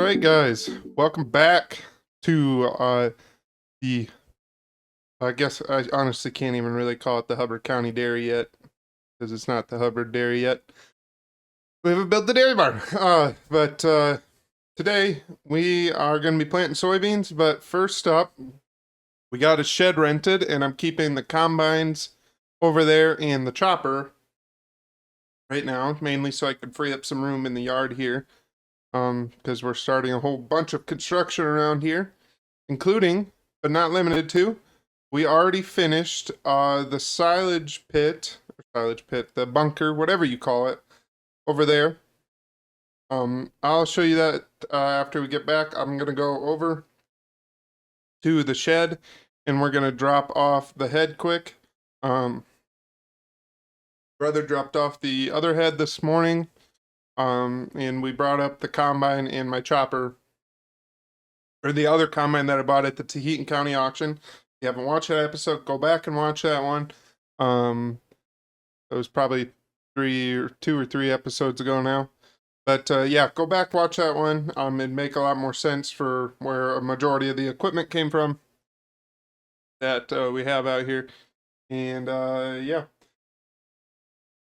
right, guys, welcome back to the. I guess I honestly can't even really call it the Hubbard County Dairy yet, because it's not the Hubbard Dairy yet. We haven't built the dairy barn. But today we are going to be planting soybeans. But first up, we got a shed rented, and I'm keeping the combines over there and the chopper right now, mainly so I can free up some room in the yard here. Because we're starting a whole bunch of construction around here, including, but not limited to, we already finished the the bunker, whatever you call it, over there. I'll show you that after we get back. I'm gonna go over to the shed, and we're gonna drop off the head quick. Brother dropped off the other head this morning. And we brought up the combine and my chopper, or the other combine that I bought at the Tahiti County auction. If you haven't watched that episode, go back and watch that one. It was probably 2 or 3 episodes ago now. But yeah, go back, watch that one. It'd make a lot more sense for where a majority of the equipment came from that we have out here. And yeah.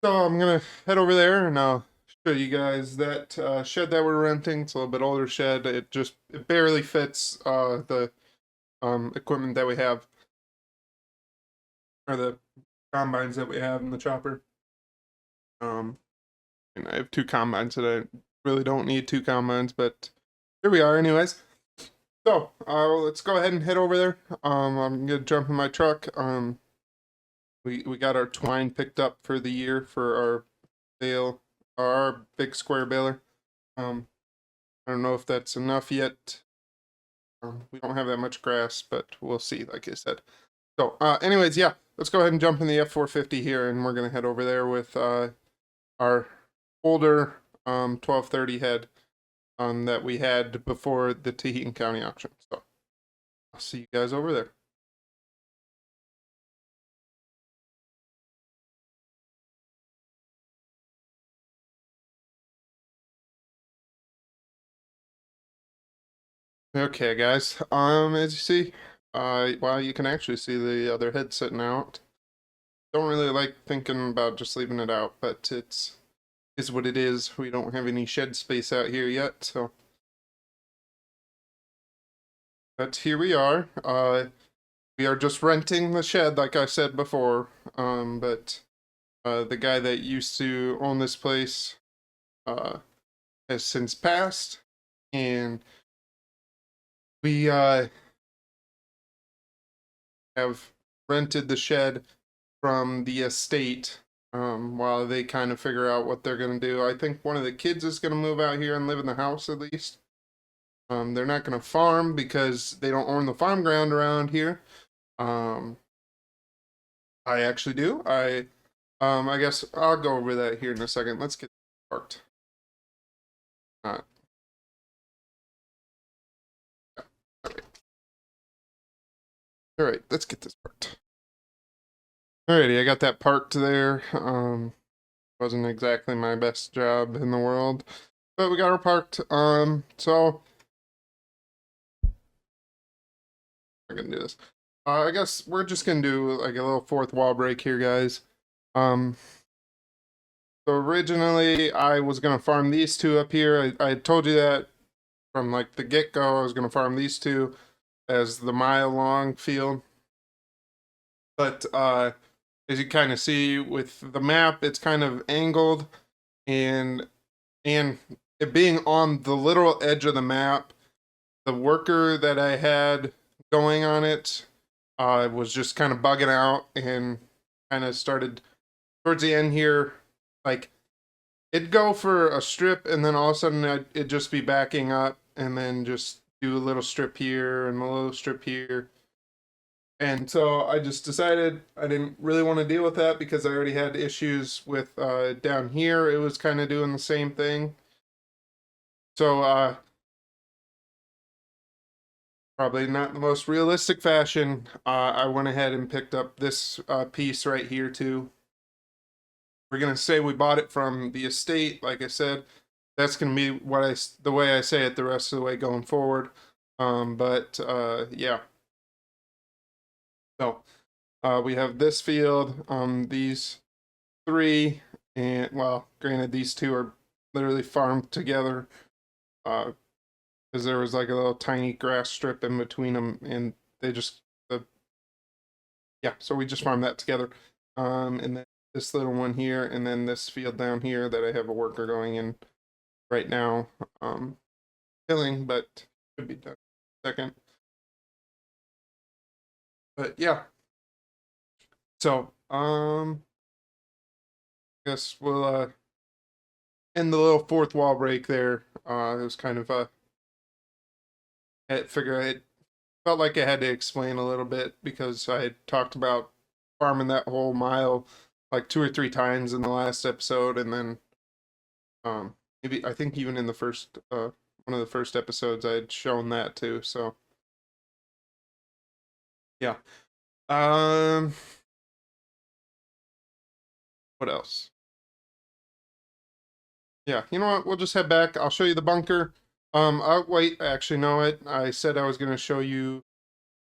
So I'm going to head over there and I'll show you guys that shed that we're renting. It's a little bit older shed. It barely fits the equipment that we have, or the combines that we have in the chopper. And I have 2 combines that I really don't need 2 combines, but here we are anyways. So let's go ahead and head over there. I'm gonna jump in my truck. We got our twine picked up for the year for our bale, our big square baler. I don't know if that's enough yet. We don't have that much grass, but we'll see, like I said. So anyways, yeah, let's go ahead and jump in the F450 here, and we're gonna head over there with our older 1230 head that we had before the Tahiti County auction. So I'll see you guys over there. Okay, guys. As you see, well, you can actually see the other head sitting out. Don't really like thinking about just leaving it out, but is what it is. We don't have any shed space out here yet, so. But here we are. We are just renting the shed, like I said before. But the guy that used to own this place has since passed, and we have rented the shed from the estate while they kind of figure out what they're going to do. I think one of the kids is going to move out here and live in the house at least. They're not going to farm because they don't own the farm ground around here. I actually do. I guess I'll go over that here in a second. Let's get parked. All right, let's get this parked. Alrighty, I got that parked there. Wasn't exactly my best job in the world, but we got her parked. So I'm gonna do this. I guess we're just gonna do like a little fourth wall break here, guys. So originally I was gonna farm these 2 up here. I told you that from like the get-go. I was gonna farm these 2 as the mile-long field. But as you kind of see with the map, it's kind of angled, and it being on the literal edge of the map, the worker that I had going on it was just kind of bugging out and kind of started towards the end here, like it'd go for a strip and then all of a sudden it'd just be backing up and then just do a little strip here and a little strip here. And so I just decided I didn't really want to deal with that because I already had issues with down here. It was kind of doing the same thing. So probably not the most realistic fashion, I went ahead and picked up this piece right here too. We're going to say we bought it from the estate, like I said. that's going to be the way I say it the rest of the way going forward. But yeah. So we have this field, these three, and well, granted, these two are literally farmed together because there was like a little tiny grass strip in between them, and they just, yeah, so we just farmed that together. And then this little one here, and then this field down here that I have a worker going in right now, filling, but should be done in a second. But yeah, so I guess we'll end the little fourth wall break there. It was kind of I figure I felt like I had to explain a little bit because I had talked about farming that whole mile like 2 or 3 times in the last episode, and then maybe I think even in the first one of the first episodes I had shown that too. So yeah. Um, what else? Yeah, you know what? We'll just head back. I'll show you the bunker. Oh wait, actually, no, I said I was gonna show you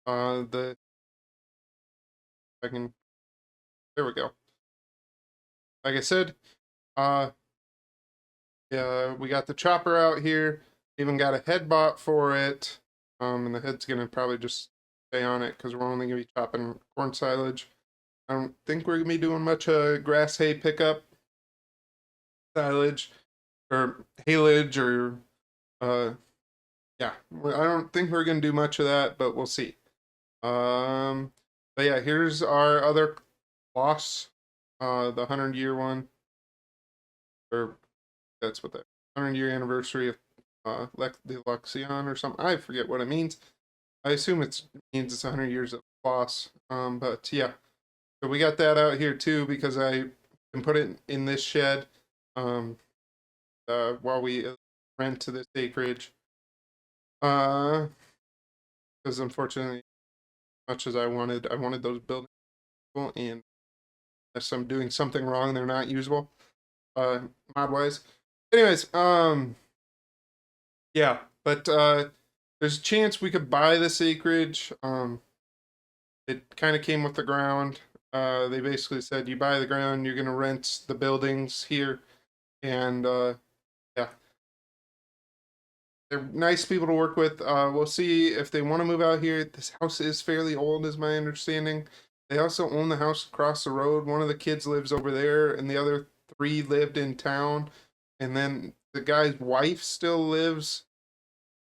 the. I can. There we go. Like I said, uh, yeah, we got the chopper out here. Even got a head bot for it. And the head's gonna probably just stay on it because we're only gonna be chopping corn silage. I don't think we're gonna be doing much grass hay pickup, silage, or haylage, or yeah. I don't think we're gonna do much of that, but we'll see. But yeah, here's our other loss, the 100-year one, or that's what that 100-year anniversary of the Luxion or something. I forget what it means. I assume it means it's 100 years of loss. But yeah, so we got that out here too because I can put it in this shed while we rent to this acreage. Because unfortunately, much as I wanted those buildings, and unless I'm doing something wrong, they're not usable, mod wise. Anyways, yeah, but there's a chance we could buy this acreage. It kind of came with the ground. They basically said you buy the ground, you're gonna rent the buildings here, and yeah, they're nice people to work with. We'll see if they want to move out here. This house is fairly old, is my understanding. They also own the house across the road. One of the kids lives over there, and the other three lived in town. And then the guy's wife still lives,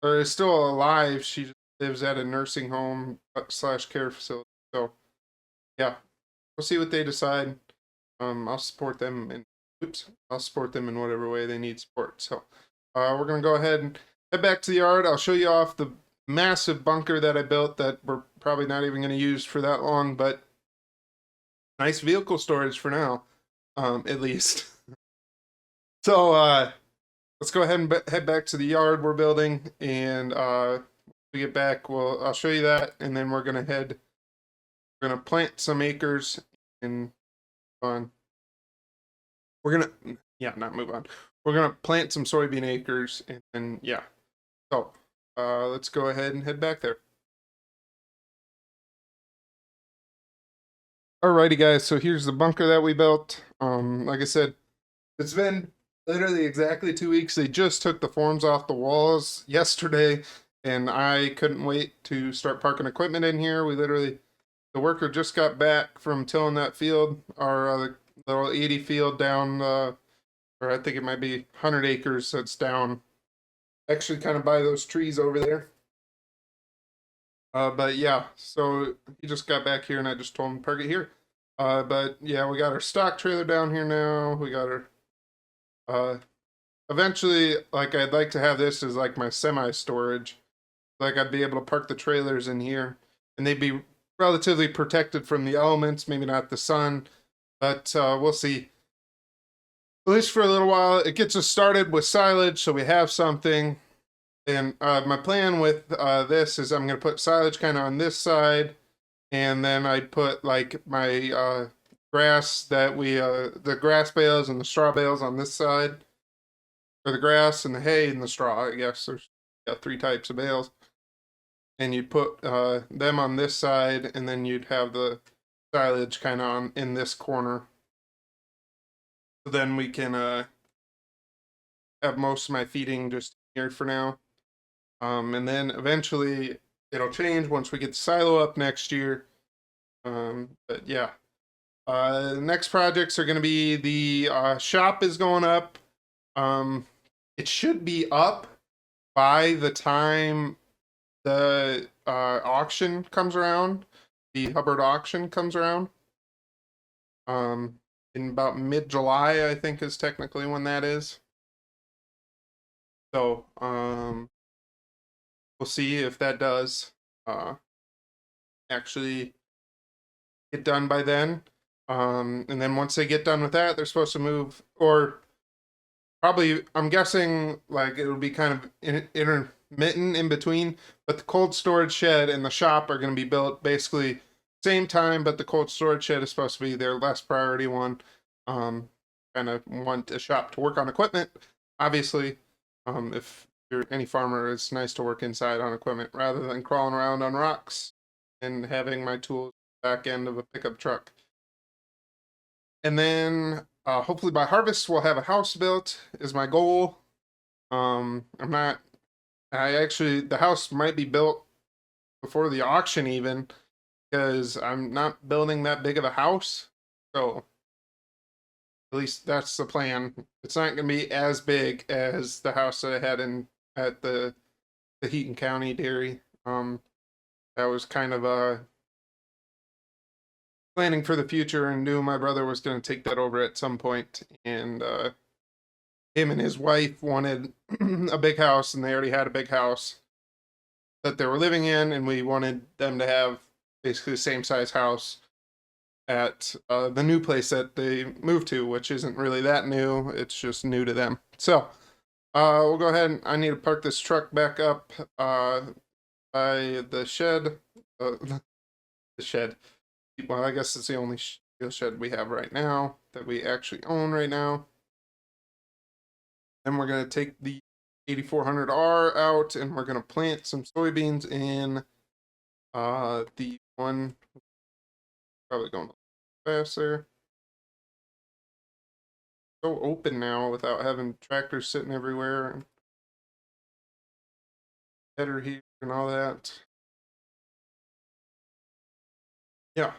or is still alive. She just lives at a nursing home slash care facility. So yeah, we'll see what they decide. I'll support them in I'll support them in whatever way they need support. So we're gonna go ahead and head back to the yard. I'll show you off the massive bunker that I built that we're probably not even gonna use for that long, but nice vehicle storage for now, at least. So let's go ahead and head back to the yard we're building, and when we get back, I'll show you that, and then we're gonna plant some acres and on. We're gonna not move on. We're gonna plant some soybean acres, and then yeah. So let's go ahead and head back there. Alrighty, guys. So here's the bunker that we built. Like I said, it's been literally exactly 2 weeks. They just took the forms off the walls yesterday, and I couldn't wait to start parking equipment in here. The worker just got back from tilling that field, our little 80 field down, or I think it might be 100 acres that's down, actually kind of by those trees over there. But yeah, so he just got back here, and I just told him to park it here. But yeah, we got our stock trailer down here now. We got our eventually, like, I'd like to have this as like my semi storage. Like, I'd be able to park the trailers in here, and they'd be relatively protected from the elements, maybe not the sun, but we'll see. At least for a little while, it gets us started with silage, so we have something. And my plan with this is I'm going to put silage kind of on this side, and then I put like my grass that the grass bales and the straw bales on this side. or the grass and the hay and the straw. I guess there's three types of bales, and you'd put them on this side, and then you'd have the silage kind of on in this corner. So then we can have most of my feeding just here for now, and then eventually it'll change once we get the silo up next year. But yeah, next projects are going to be the shop is going up. It should be up by the time the auction comes around. The Hubbard auction comes around. In about mid-July, I think is technically when that is. So, we'll see if that does actually get done by then. And then once they get done with that, they're supposed to move, or probably, I'm guessing, like, it'll be kind of intermittent in between, but the cold storage shed and the shop are going to be built basically same time, but the cold storage shed is supposed to be their less priority one. Kind of want a shop to work on equipment, obviously. If you're any farmer, it's nice to work inside on equipment rather than crawling around on rocks and having my tools back end of a pickup truck. And then hopefully by harvest we'll have a house built is my goal. The house might be built before the auction even, because I'm not building that big of a house. So at least that's the plan. It's not going to be as big as the house that I had at the Heaton County dairy. That was kind of planning for the future, and knew my brother was going to take that over at some point. And him and his wife wanted a big house, and they already had a big house that they were living in, and we wanted them to have basically the same size house at the new place that they moved to, which isn't really that new. It's just new to them. So we'll go ahead and I need to park this truck back up by the shed. The shed. Well, I guess it's the only shed we have right now that we actually own right now. Then we're going to take the 8400R out, and we're going to plant some soybeans in the one, probably going faster. So open now without having tractors sitting everywhere and header here and all that. Yeah.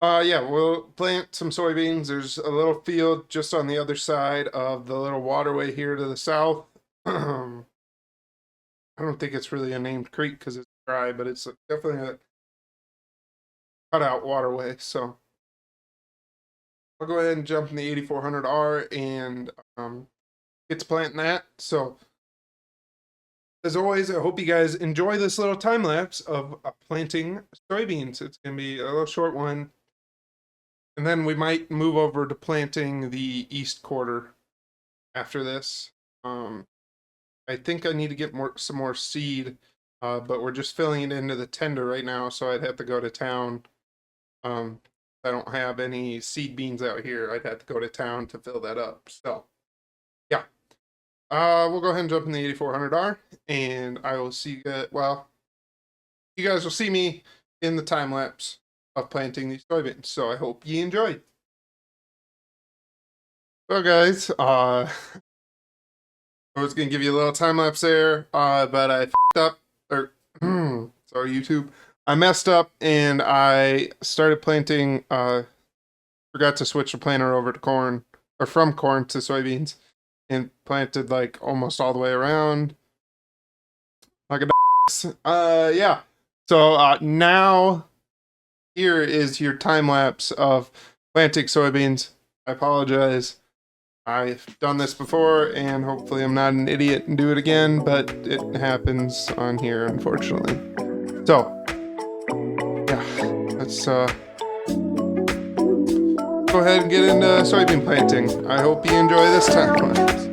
Yeah, we'll plant some soybeans. There's a little field just on the other side of the little waterway here to the south. I don't think it's really a named creek because it's dry, but it's definitely a cutout waterway. So I'll go ahead and jump in the 8400R and get to planting that. So as always, I hope you guys enjoy this little time lapse of planting soybeans. It's going to be a little short one. And then we might move over to planting the east quarter after this. I think I need to get some more seed, but we're just filling it into the tender right now, so I'd have to go to town. I don't have any seed beans out here. I'd have to go to town to fill that up. So, yeah. We'll go ahead and jump in the 8400R, and I will see you guys, well, you guys will see me in the time lapse of planting these soybeans. So I hope you enjoy. So guys, I was going to give you a little time lapse there, but I f***ed up, or, sorry YouTube, I messed up, and I started planting, forgot to switch the planter over to corn, or from corn to soybeans, and planted like almost all the way around, like a b****. Yeah, so now, here is your time lapse of planting soybeans. I apologize. I've done this before, and hopefully I'm not an idiot and do it again, but it happens on here, unfortunately. So, yeah, let's go ahead and get into soybean planting. I hope you enjoy this time lapse.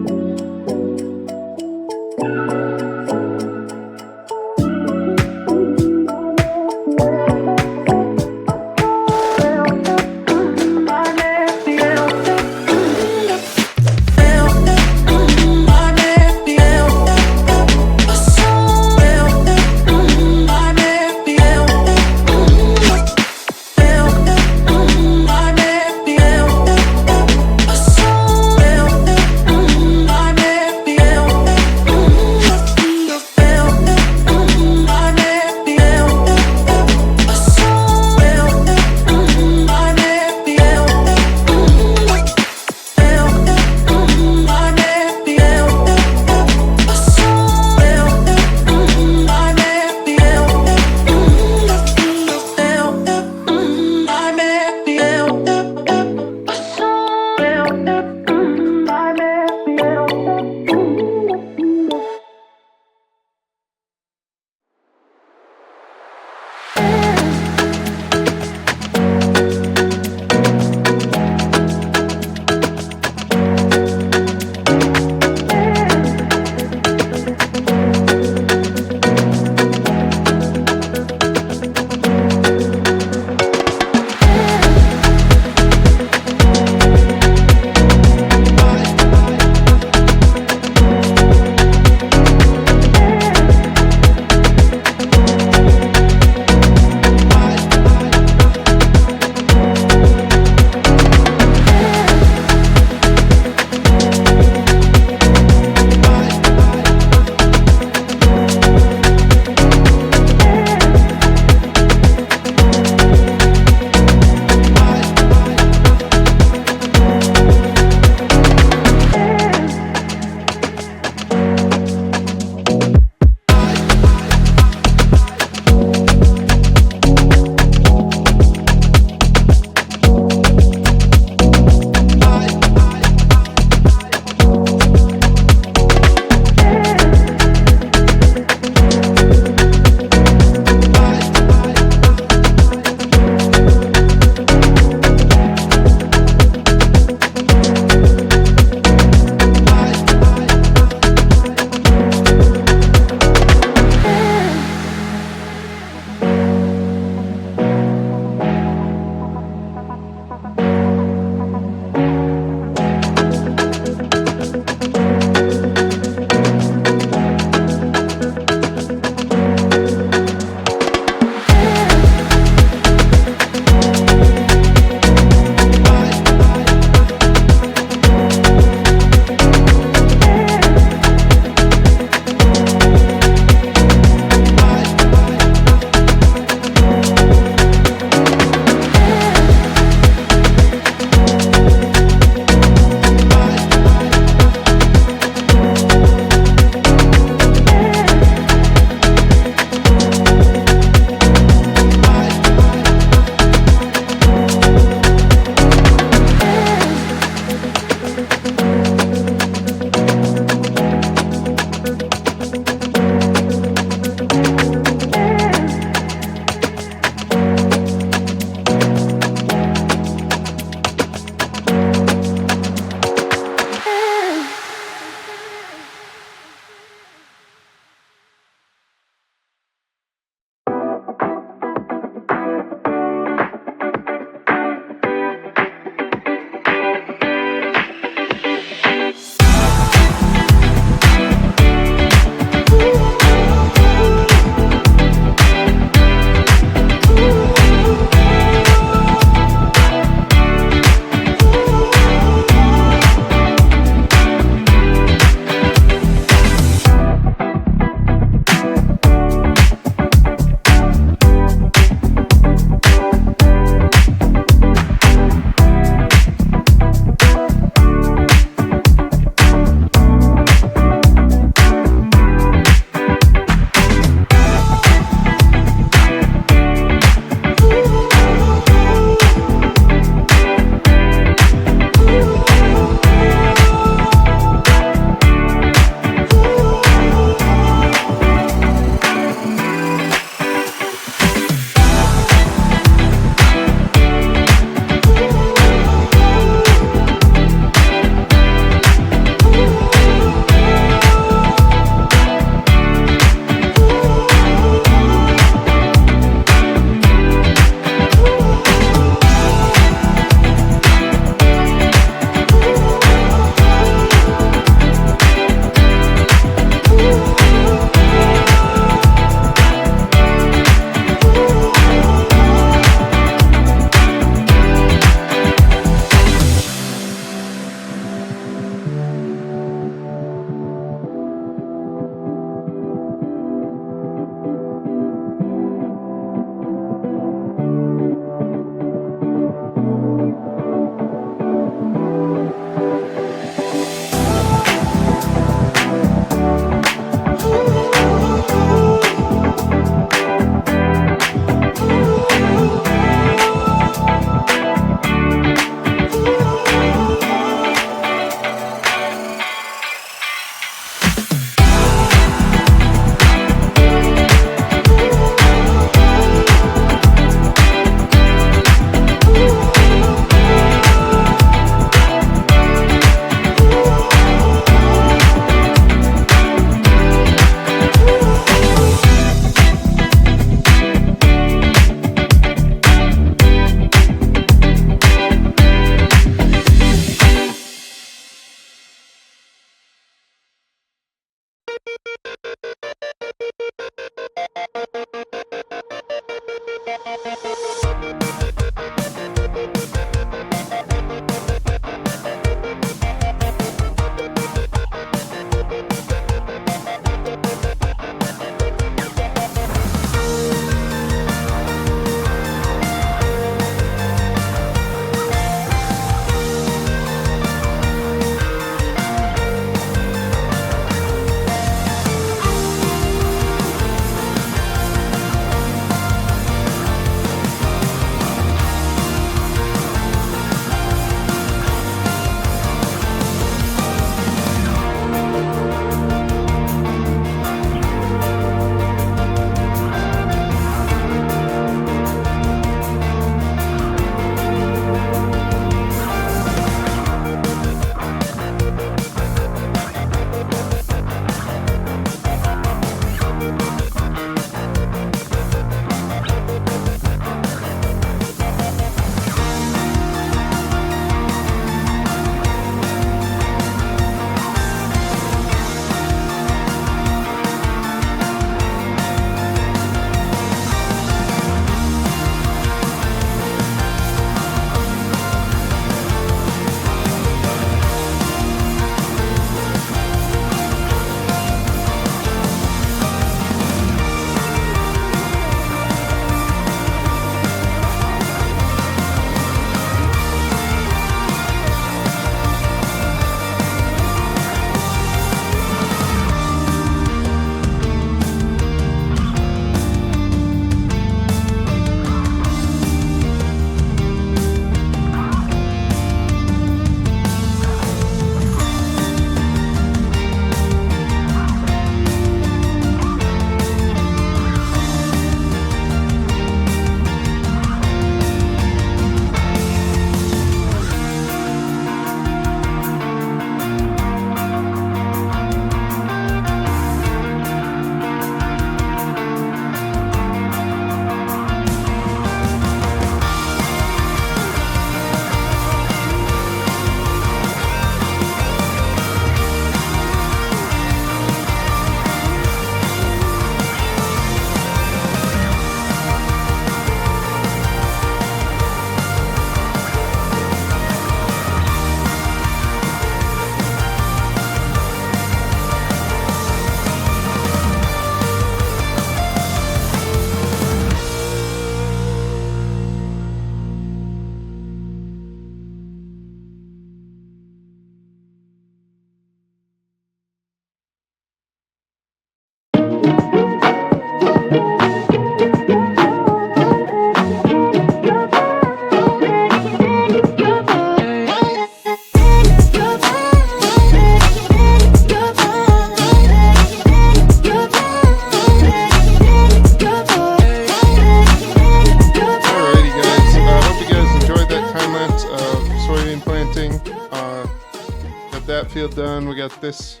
Field done. We got this,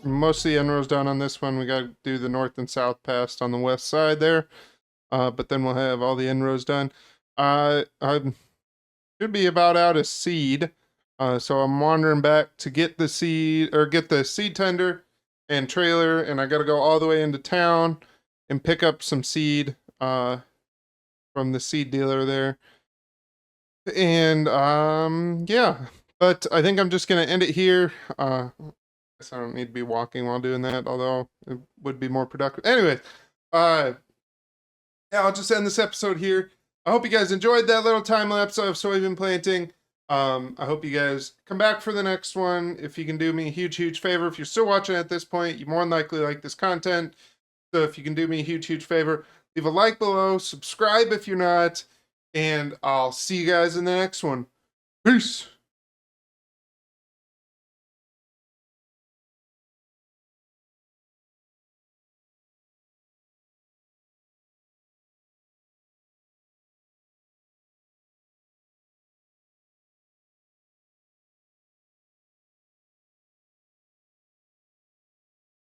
most of the end rows done on this one. We got to do the north and south pass on the west side there, but then we'll have all the end rows done. I should be about out of seed, so I'm wandering back to get the seed, or get the seed tender and trailer, and I got to go all the way into town and pick up some seed from the seed dealer there. And yeah. But I think I'm just going to end it here. I guess I don't need to be walking while doing that, although it would be more productive. Anyway, yeah, I'll just end this episode here. I hope you guys enjoyed that little time lapse of soybean planting. I hope you guys come back for the next one. If you can do me a huge, huge favor, if you're still watching at this point, you more than likely like this content. So if you can do me a huge, huge favor, leave a like below, subscribe if you're not, and I'll see you guys in the next one. Peace.